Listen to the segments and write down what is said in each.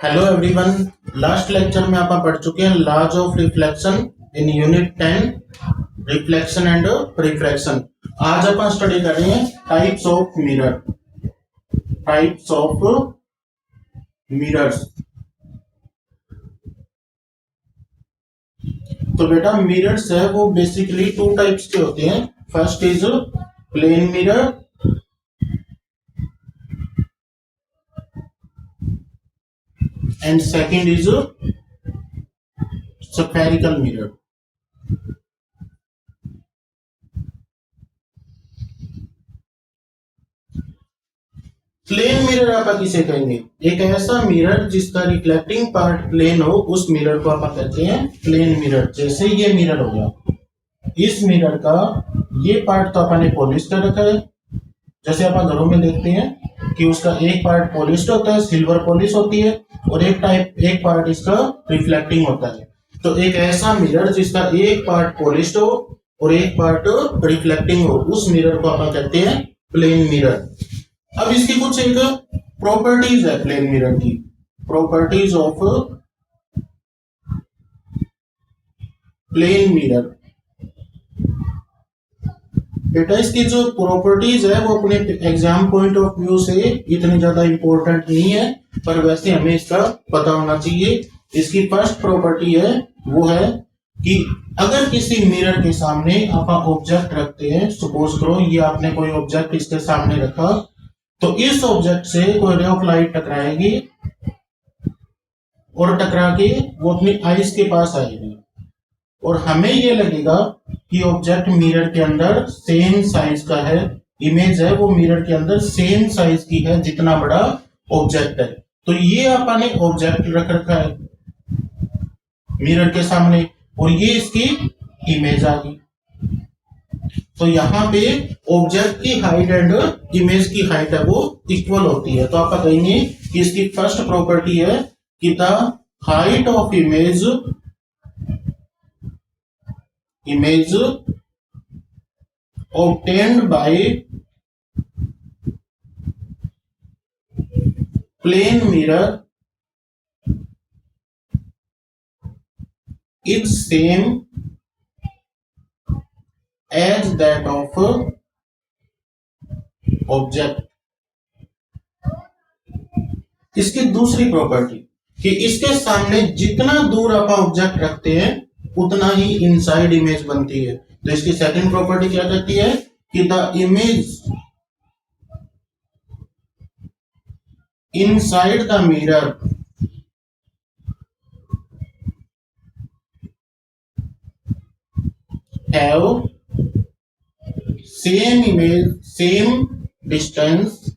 Hello everyone. Last lecture में आप पढ़ चुके हैं laws of reflection in unit 10 reflection and refraction. आज अपन स्टडी कर रहे हैं types of mirror. Types of mirrors. तो बेटा मिरर्स है वो बेसिकली टू टाइप्स के होते हैं। First is plane mirror and second is spherical mirror. Plane mirror आप किसे कहेंगे? एक ऐसा मिरर जिसका रिफ्लेक्टिंग पार्ट प्लेन हो, उस मिरर को आप कहते हैं प्लेन मिरर। जैसे ये मिरर हो गया, इस मिरर का ये पार्ट तो अपन ने पॉलिश कर रखा है। जैसे अपन घरों में देखते हैं कि उसका एक पार्ट पॉलिश्ड होता है, सिल्वर पॉलिश होती है, और एक पार्ट इसका रिफ्लेक्टिंग होता है। तो एक ऐसा मिरर जिसका एक पार्ट पॉलिश्ड हो और एक पार्ट रिफ्लेक्टिंग हो, उस मिरर को अपन कहते हैं प्लेन मिरर। अब इसकी कुछ एक प्रॉपर्टीज है प्लेन मिरर की। Properties of plane mirror. बेटा इसकी जो प्रॉपर्टीज है वो अपने एग्जाम पॉइंट ऑफ व्यू से इतनी ज्यादा इंपॉर्टेंट नहीं है, पर वैसे हमें इसका पता होना चाहिए। इसकी फर्स्ट प्रॉपर्टी है वो है कि अगर किसी मिरर के सामने आप ऑब्जेक्ट रखते हैं, सपोज करो ये आपने कोई ऑब्जेक्ट इसके सामने रखा, तो इस ऑब्जेक्ट से कोई रे ऑफ लाइट टकराएगी और टकरा के वो अपनी आईज के पास आएगी, और हमें ये लगेगा कि ऑब्जेक्ट मिरर के अंदर सेम साइज का है। इमेज है वो मिरर के अंदर सेम साइज की है जितना बड़ा ऑब्जेक्ट है। तो ये आपने ऑब्जेक्ट रख रखा है मिरर के सामने और ये इसकी इमेज आ गई। तो यहाँ पे ऑब्जेक्ट की हाइट एंड इमेज की हाइट है वो इक्वल होती है। तो आप कहेंगे कि इसकी फर्स्ट प्रॉपर्टी है कि the height of image obtained by plane mirror is same as that of object। इसकी दूसरी प्रॉपर्टी कि इसके सामने जितना दूर आप ऑब्जेक्ट रखते हैं उतना ही इनसाइड इमेज बनती है। तो इसकी सेकंड प्रॉपर्टी क्या कहती है कि the image inside the mirror have same image same distance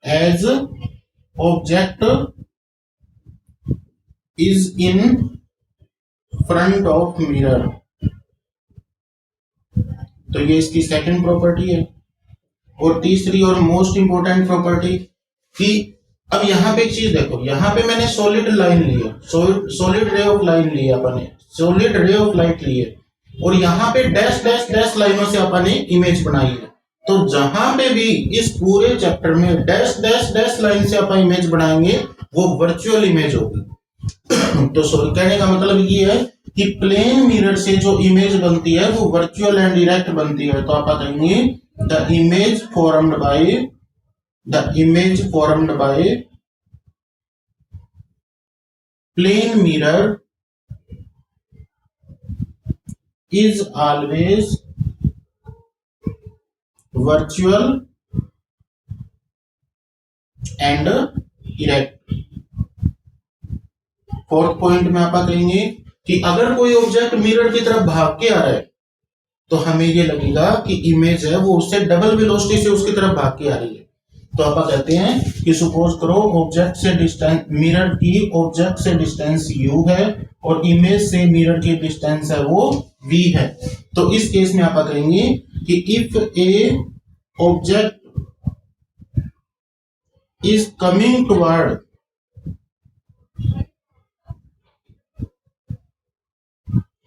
as object is in front of mirror. तो ये इसकी सेकंड प्रॉपर्टी है। और तीसरी और मोस्ट इंपोर्टेंट प्रॉपर्टी कि अब यहाँ पे एक चीज देखो, यहाँ पे मैंने सॉलिड लाइन लिया, सॉलिड रे ऑफ लाइन लिया अपने, सॉलिड रे ऑफ लाइट लिए, और यहाँ पे डैश डैश डैश लाइनों से अपने इमेज बनाई है। तो जहां पे भी इस पूरे चैप्टर में डैश डैश डैश लाइन से अपन इमेज बनाएंगे वो वर्चुअल इमेज होगी। तो सॉरी, कहने का मतलब ये है कि प्लेन मिरर से जो इमेज बनती है वो वर्चुअल एंड डायरेक्ट बनती है। तो आप कहेंगे the image formed by plane mirror is always virtual and erect। Fourth point में आप कहेंगे कि अगर कोई ऑब्जेक्ट मिरर की तरफ भाग के आ रहा है तो हमें ये लगेगा कि इमेज है वो उससे डबल वेलोसिटी से उसकी तरफ भाग के आ रही है। तो आप कहते हैं कि सपोज करो ऑब्जेक्ट से डिस्टेंस, मिरर की ऑब्जेक्ट से डिस्टेंस u है और इमेज से मिरर की डिस्टेंस है वो v है। तो इस केस में आप कहेंगे कि if A object is coming toward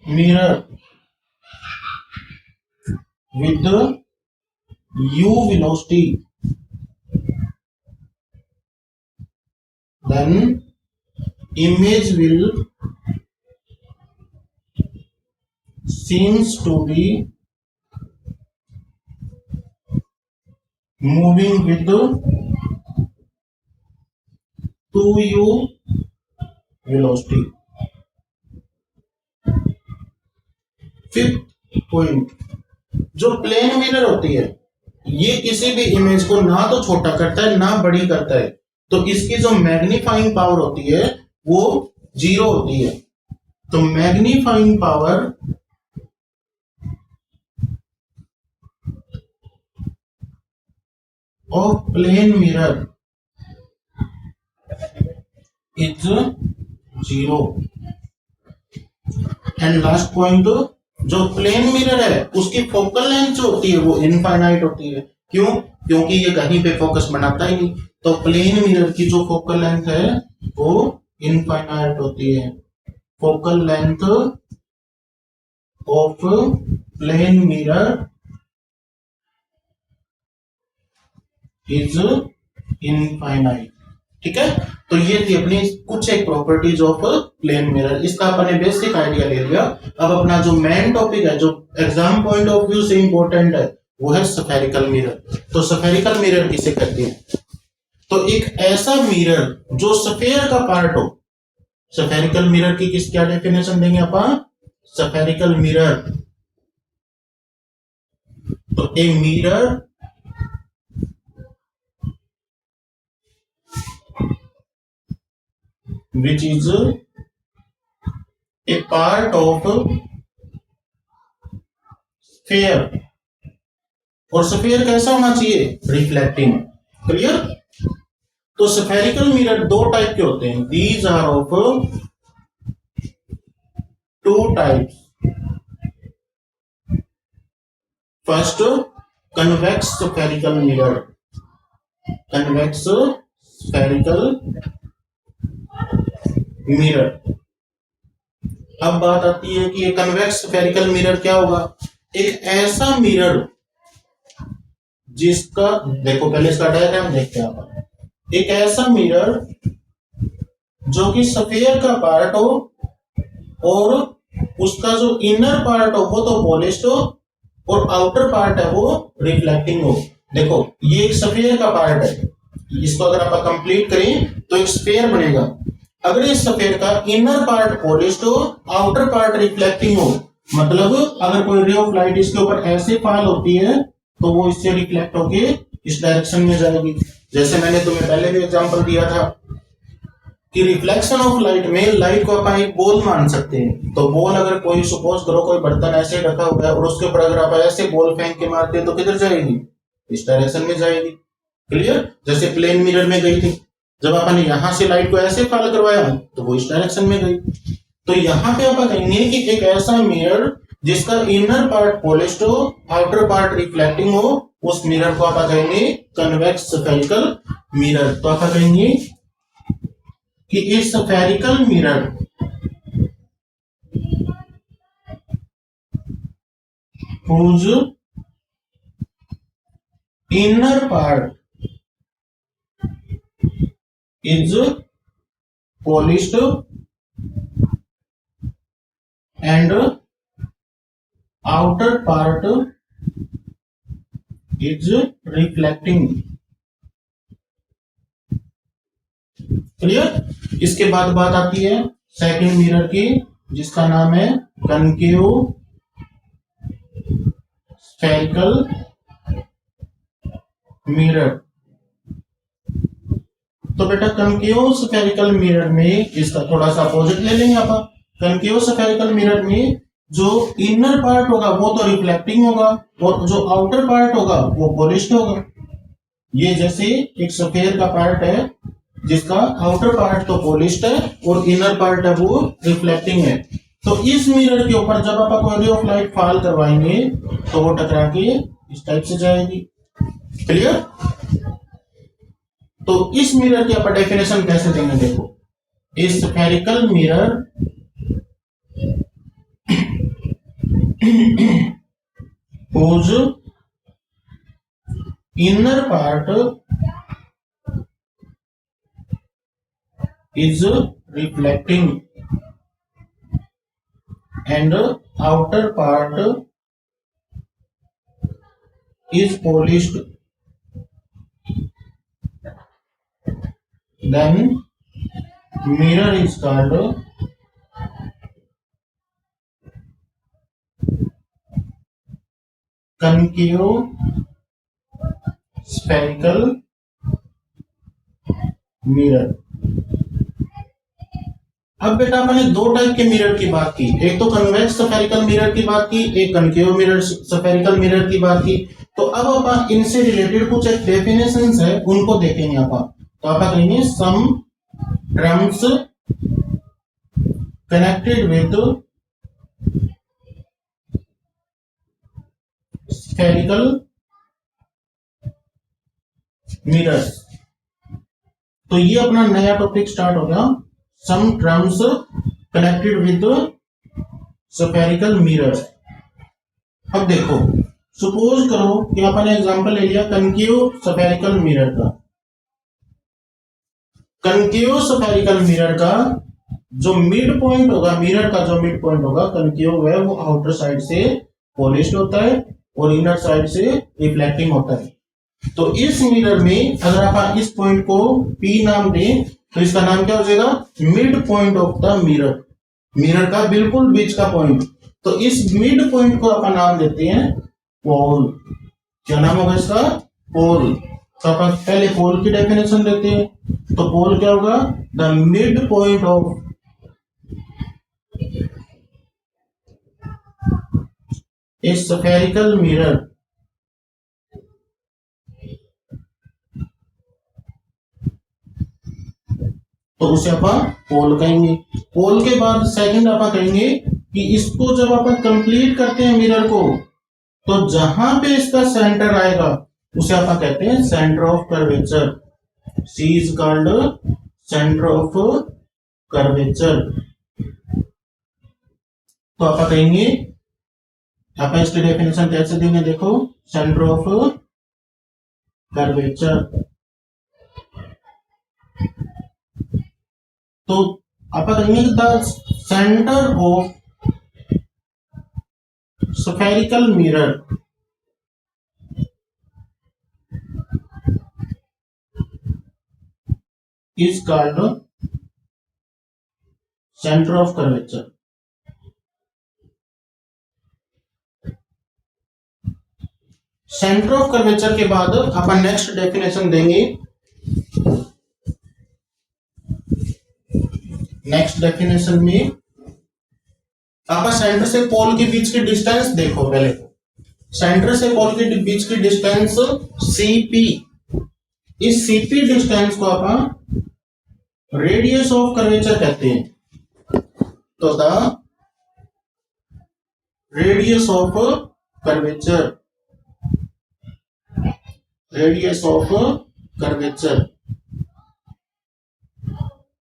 mirror with u velocity then image will seems to be moving with 2u velocity. Fifth point, जो प्लेन मिरर होती है ये किसी भी इमेज को ना तो छोटा करता है ना बड़ी करता है, तो इसकी जो मैग्नीफाइंग पावर होती है वो 0 होती है। तो magnifying power of plane mirror is 0। And last point, जो प्लेन मिरर है उसकी फोकल लेंथ जो होती है वो इनफाइनाइट होती है। क्यों? क्योंकि ये कहीं पे फोकस बनाता ही नहीं। तो प्लेन मिरर की जो फोकल लेंथ है वो इनफाइनाइट होती है। Focal length of plane mirror is infinite. ठीक है, तो ये थी अपनी कुछ एक प्रॉपर्टीज ऑफ प्लेन मिरर। इसका अपने बेसिक आइडिया ले लिया। अब अपना जो मेन टॉपिक है जो एग्जाम पॉइंट ऑफ व्यू से इंपॉर्टेंट है वो है स्फेरिकल मिरर। तो स्फेरिकल मिरर किसे कहते हैं? तो एक ऐसा मिरर जो स्फेयर का पार्ट हो। स्फेरिकल मिरर की क्या डेफिनेशन देंगे अपन? स्फेरिकल मिरर, तो a mirror which is a part of sphere। और स्फीयर कैसा होना चाहिए? रिफ्लेक्टिंग। क्लियर? तो स्फेरिकल मिरर दो टाइप के होते हैं। These are of two types. First, convex spherical mirror. Convex spherical mirror. अब बात आती है कि ये कन्वेक्स स्फेरिकल मिरर क्या होगा? एक ऐसा मिरर जिसका, देखो पहले इसका डायग्राम देखते हैं आप। एक ऐसा मिरर जो कि स्फीयर का पार्ट हो और उसका जो इनर पार्ट हो वो तो पॉलिश्ड हो और आउटर पार्ट है वो रिफ्लेक्टिंग हो। देखो ये एक स्फीयर का पार्ट है, इसको अगर आप कंप्लीट करें तो एक स्फीयर बनेगा। अगर इस स्फीयर का इनर पार्ट पॉलिश्ड हो, आउटर पार्ट रिफ्लेक्टिंग हो, मतलब अगर कोई रे ऑफ लाइट इसके ऊपर ऐसे फॉल होती है तो वो इससे रिफ्लेक्ट होके इस डायरेक्शन में जाएगी। जैसे मैंने तुम्हें पहले भी एग्जांपल दिया था कि रिफ्लेक्शन ऑफ लाइट में लाइट को अपन एक बॉल मान सकते हैं। तो बॉल अगर कोई सपोज करो कोई बर्तन ऐसे ढका हुआ है और उसके ऊपर अगर आप ऐसे बॉल फेंक के मारते हैं तो किधर जाएगी? इस डायरेक्शन में जाएगी। क्लियर? जैसे प्लेन मिरर में गई थी, जब अपन यहां से लाइट को ऐसे फॉलो करवाया तो वो इस डायरेक्शन में गई। तो यहाँ पे अपन कहेंगे कि एक ऐसा मिरर जिसका इनर पार्ट पॉलिश्ड हो, आउटर पार्ट रिफ्लेक्टिंग हो, उस मिरर को आप कहेंगे कन्वेक्स स्फेरिकल मिरर। तो आप कहेंगे कि इस spherical mirror whose inner part is polished and outer part is reflecting। Clear? इसके बाद बात आती है सेकंड मिरर की जिसका नाम है कनकेव स्फेरिकल मिरर। तो बेटा कनकेव स्फेरिकल मिरर में इसका थोड़ा सा अपोजिट ले लेंगे आप। कनकेव स्फेरिकल मिरर में जो इनर पार्ट होगा वो तो रिफ्लेक्टिंग होगा और जो आउटर पार्ट होगा वो पॉलिश्ड होगा। ये जैसे एक स्फीयर का पार्ट है जिसका आउटर पार्ट तो पॉलिश्ड है और इनर पार्ट है वो रिफ्लेक्टिंग है। तो इस मिरर के ऊपर जब आप कोई रे ऑफ लाइट फॉल करवाएंगे तो वो टकरा के इस टाइप से जाएगी। क्लियर? तो इस मिरर की आप डेफिनेशन कैसे देंगे? देखो, इस spherical mirror whose inner part is reflecting and outer part is polished, then mirror is called concave spherical mirror. अब बेटा मैंने दो टाइप के मिरर की बात की, एक तो कन्वेक्स स्फेरिकल मिरर की बात की, एक कनकेव मिरर स्फेरिकल मिरर की बात की। तो अब अपन इनसे रिलेटेड कुछ एक डेफिनेशंस है उनको देखेंगे अपन। तो अपन कहेंगे some terms connected with spherical mirrors. तो ये अपना नया टॉपिक स्टार्ट हो गया, some terms connected with spherical mirrors. अब देखो सपोज करो कि अपन एग्जांपल ले लिया कनकेव स्फेरिकल मिरर का। कनकेव स्फेरिकल मिरर का जो मिड पॉइंट होगा, मिरर का जो मिड पॉइंट होगा कनकेव है, वो आउटर साइड से पॉलिश्ड होता है और इनर साइड से रिफ्लेक्टिंग होता है। तो इस मिरर में अगर आप इस पॉइंट को P नाम दें तो इसका नाम क्या हो जाएगा, mid point of the mirror, mirror का बिल्कुल बीच का पॉइंट। तो इस मिड पॉइंट को अपन नाम देते हैं पोल। क्या नाम होगा इसका, पोल। तो अपन पहले पोल की डेफिनेशन देते हैं। तो पोल क्या होगा, the mid point of A spherical mirror तो उसे अपन पोल कहेंगे। पोल के बाद सेकंड अपन कहेंगे कि इसको जब अपन कंप्लीट करते हैं मिरर को, तो जहां पे इसका सेंटर आएगा उसे अपन कहते हैं centre of curvature. C is called centre of curvature. तो अपन कहेंगे, अपन इसकी डेफिनेशन कैसे देंगे, देखो सेंटर ऑफ कर्वेचर। तो आप कहेंगे the centre of spherical mirror is called centre of curvature. Centre of curvature के बाद अपन नेक्स्ट डेफिनेशन देंगे। नेक्स्ट डेफिनेशन में आप सेंटर से पोल के बीच की डिस्टेंस देखो। पहले सेंटर से पोल के बीच की डिस्टेंस सीपी, इस सीपी डिस्टेंस को आप रेडियस ऑफ कर्वेचर कहते हैं। तो the radius of curvature, radius of curvature,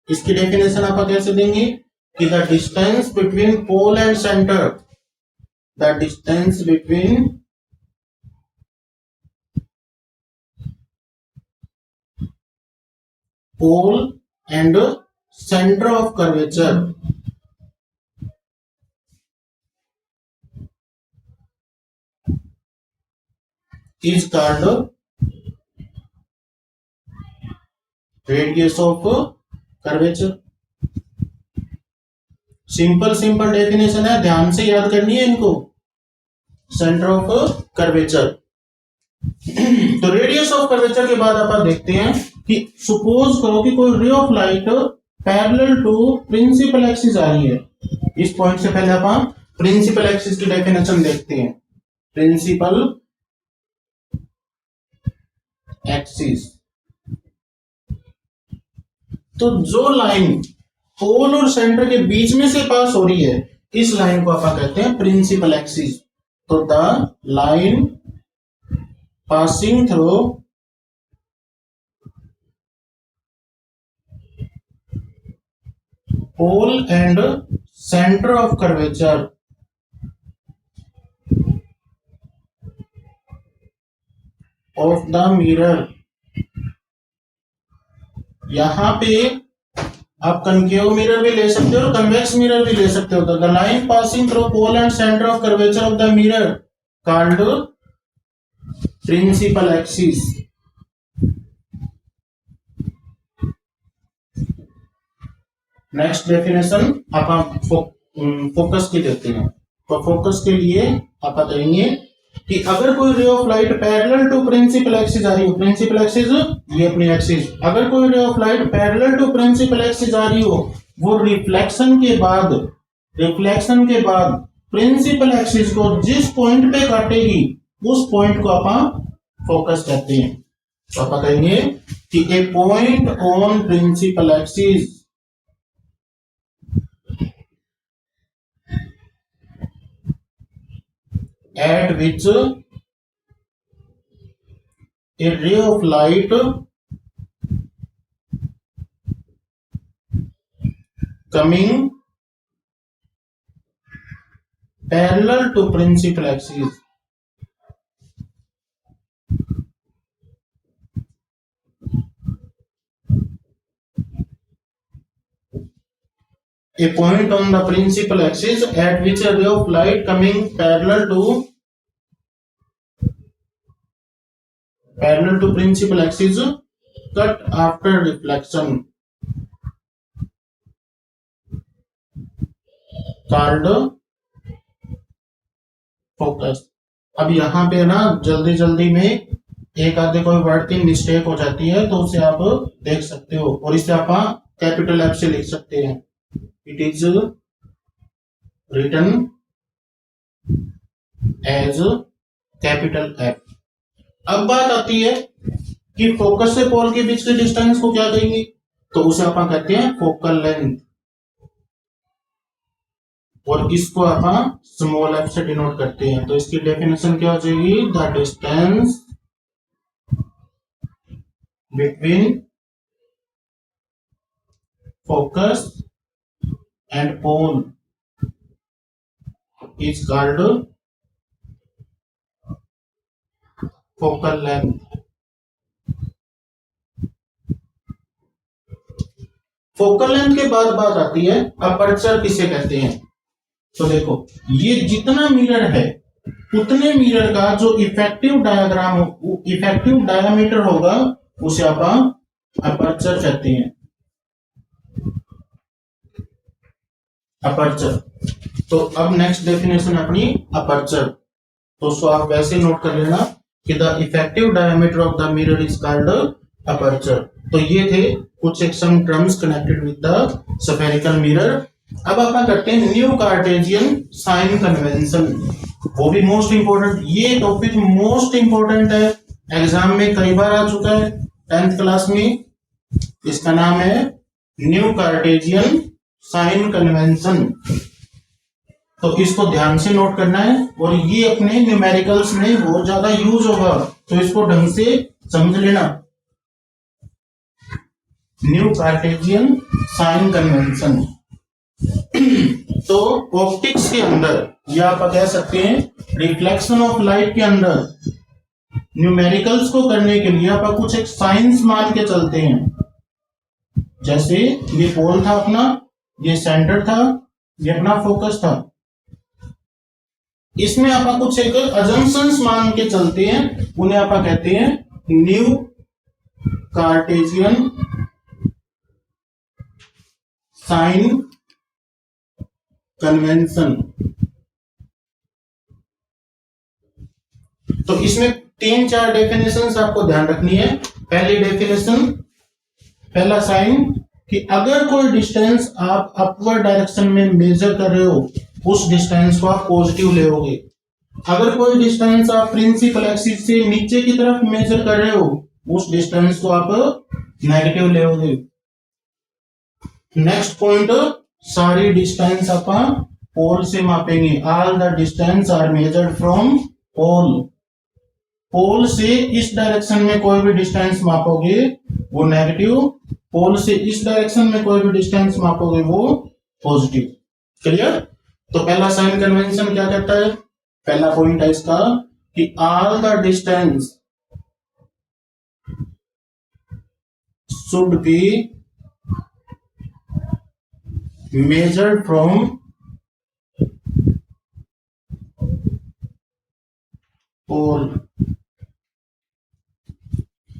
इसकी डेफिनेशन आप कैसे देंगे कि the distance between pole and centre, the distance between pole and centre of curvature is called radius of curvature। Simple definition है, ध्यान से याद करनी है इनको। Centre of curvature. तो रेडियस ऑफ कर्वेचर के बाद आप देखते हैं कि सपोज करो कि कोई ray of light parallel to principal axis आ रही है। इस पॉइंट से पहले आप प्रिंसिपल एक्सिस की डेफिनेशन देखते हैं। प्रिंसिपल एक्सिस, तो जो लाइन पोल और सेंटर के बीच में से पास हो रही है, इस लाइन को आप कहते हैं प्रिंसिपल एक्सिस। तो the line passing through pole and centre of curvature of the mirror. यहां पे आप कनकेव मिरर भी ले सकते हो और कन्वेक्स मिरर भी ले सकते हो। The line passing through pole and centre of curvature of the mirror called principal axis. Next definition आप फोकस की देते हैं। तो फोकस के लिए आप बताएंगे कि अगर कोई ray of light parallel to principal axis आ रही हो, प्रिंसिपल एक्सिस ये अपनी एक्सिस, अगर कोई ray of light parallel to principal axis आ रही हो, वो रिफ्लेक्शन के बाद प्रिंसिपल एक्सिस को जिस पॉइंट पे काटेगी उस पॉइंट को आप फोकस कहते हैं। तो आप बताएंगे कि a point on principal axis at which a ray of light coming parallel to principal axis a point on the principal axis at which a ray of light coming parallel to principal axis cut after reflection called focus। अब यहाँ पे ना जल्दी में एक आधे कोई word की मिस्टेक हो जाती है तो उसे आप देख सकते हो और इसे आप कैपिटल एफ से लिख सकते हैं। It is written as capital F. अब बात आती है कि फोकस से पोल के बीच के डिस्टेंस को क्या कहेंगे, तो उसे आप कहते हैं फोकल लेंथ और इसको आप स्मॉल एफ से डिनोट करते हैं। तो इसकी डेफिनेशन क्या हो जाएगी, the distance between focus and pole is called focal length. Focal length के बाद बात आती है अपर्चर किसे कहते हैं। तो देखो ये जितना मिरर है उतने मिरर का जो इफेक्टिव डायमीटर होगा उसे आप अपर्चर कहते हैं। अपर्चर। तो अब नेक्स्ट डेफिनेशन अपनी अपर्चर। तो उसको आप वैसे नोट कर लेना कि the effective diameter of the mirror is called aperture. तो ये थे कुछ some terms connected with the spherical mirror. अब आप करते हैं न्यू कार्टेशियन साइन कन्वेंशन, वो भी मोस्ट इंपोर्टेंट। ये टॉपिक मोस्ट इंपोर्टेंट है, एग्जाम में कई बार आ चुका है 10th क्लास में। इसका नाम है न्यू कार्टेशियन साइन कन्वेंशन। तो इसको ध्यान से नोट करना है और ये अपने न्यूमेरिकल्स में बहुत ज्यादा यूज होगा, तो इसको ढंग से समझ लेना। New Cartesian sign convention. तो ऑप्टिक्स के अंदर या आप कह सकते हैं रिफ्लेक्शन ऑफ लाइट के अंदर न्यूमेरिकल्स को करने के लिए आप कुछ एक साइंस मान के चलते हैं। जैसे ये पोल था अपना, ये सेंटर था, ये अपना फोकस था। इसमें आप कुछ एक अजम्पशंस मान के चलते हैं, उन्हें आप कहते हैं न्यू कार्टेशियन साइन कन्वेंशन। तो इसमें 3-4 डेफिनेशंस आपको ध्यान रखनी है। पहली डेफिनेशन, पहला साइन कि अगर कोई डिस्टेंस आप अपवर्ड डायरेक्शन में मेजर कर रहे हो उस डिस्टेंस को आप पॉजिटिव लेओगे। अगर कोई डिस्टेंस आप प्रिंसिपल एक्सिस से नीचे की तरफ मेजर कर रहे हो उस डिस्टेंस को आप नेगेटिव लेओगे। नेक्स्ट पॉइंट, सारी डिस्टेंस आप पोल से मापेंगे। All the distance are measured from pole. Pole से इस डायरेक्शन में कोई भी डिस्टेंस मापोगे वो नेगेटिव, पोल से इस डायरेक्शन में कोई भी डिस्टेंस मापोगे वो पॉजिटिव। क्लियर। तो पहला साइन कन्वेंशन क्या कहता है, पहला पॉइंट है इसका कि all the distance should be measured from pole।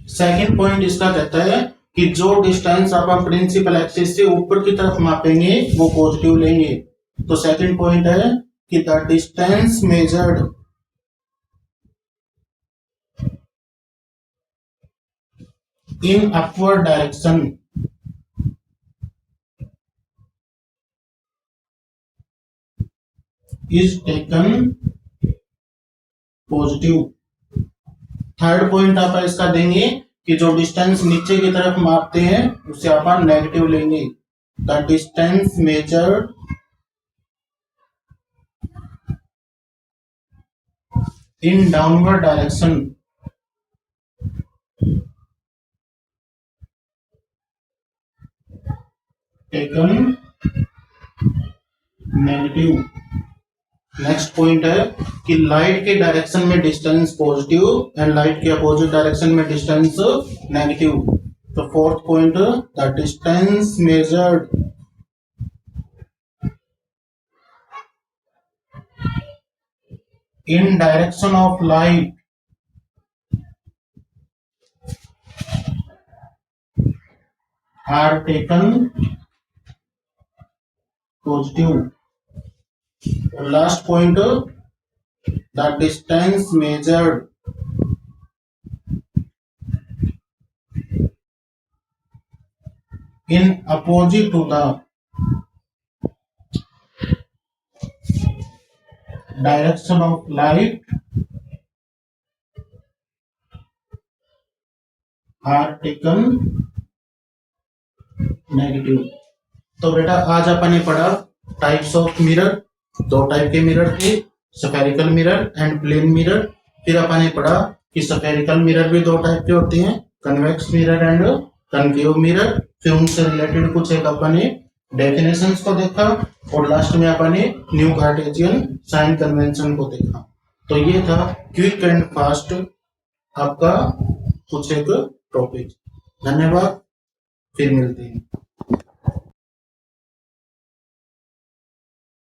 Second point इसका कहता है कि जो डिस्टेंस आप प्रिंसिपल एक्सिस से ऊपर की तरफ मापेंगे वो पॉजिटिव लेंगे। तो सेकेंड पॉइंट है कि the distance measured in upward direction is taken positive। Third point आप इसका देंगे कि जो डिस्टेंस नीचे की तरफ मापते हैं उसे अपन नेगेटिव लेंगे। The distance measured in downward direction taken negative. Next point है कि लाइट के डायरेक्शन में डिस्टेंस पॉजिटिव एंड लाइट के अपोजिट डायरेक्शन में डिस्टेंस नेगेटिव। तो fourth point, the distance measured in direction of light are taken positive। Last point, the distance measured in opposite to the direction of light are taken negative. तो बेटा आज अपन ने पढ़ा types of mirror. दो type के mirror थे, spherical mirror and plane mirror. फिर अपन ने पढ़ा कि स्फेरिकल मिरर भी दो टाइप के होते हैं, convex mirror and concave mirror. फिर उनसे रिलेटेड कुछ एक अपन ने डेफिनेशंस को देखा और लास्ट में अपन ने न्यू कार्टेशियन साइन कन्वेंशन को देखा। तो ये था क्विक एंड फास्ट आपका कुछ एक टॉपिक। धन्यवाद, फिर मिलते हैं।